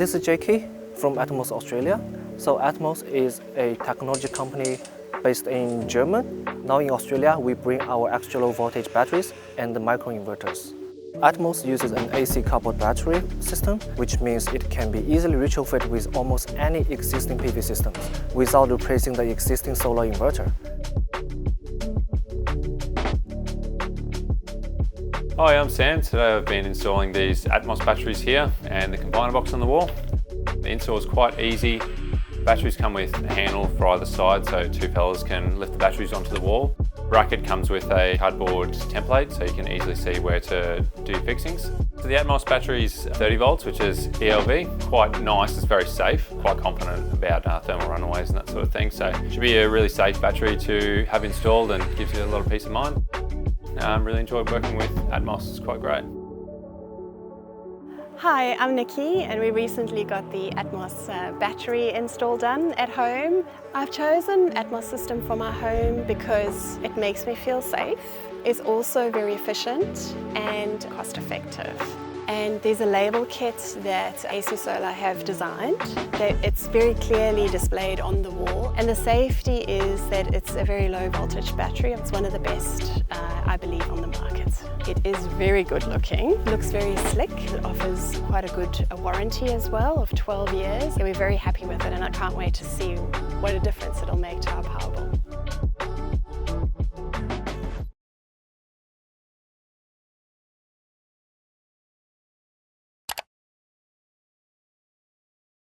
This is JK from Atmoce, Australia. So Atmoce is a technology company based in Germany. Now in Australia, we bring our extra low voltage batteries and the microinverters. Atmoce uses an AC coupled battery system, which means it can be easily retrofitted with almost any existing PV systems without replacing the existing solar inverter. Hi, I'm Sam. Today I've been installing these Atmoce batteries here and the combiner box on the wall. The install is quite easy. Batteries come with a handle for either side, so two fellas can lift the batteries onto the wall. Bracket comes with a cardboard template, so you can easily see where to do fixings. So the Atmoce battery is 30 volts, which is QLD. Quite nice, it's very safe. Quite confident about thermal runaways and that sort of thing. So it should be a really safe battery to have installed and gives you a lot of peace of mind. Really enjoyed working with Atmoce, it's quite great. Hi, I'm Nikki and we recently got the Atmoce battery install done at home. I've chosen Atmoce system for my home because it makes me feel safe. It's also very efficient and cost effective. And there's a label kit that AC Solar have designed. It's very clearly displayed on the wall. And the safety is that it's a very low voltage battery. It's one of the best, I believe, on the market. It is very good looking, looks very slick. It offers quite a good warranty as well of 12 years. We're very happy with it and I can't wait to see what a difference it'll make to our Powerball.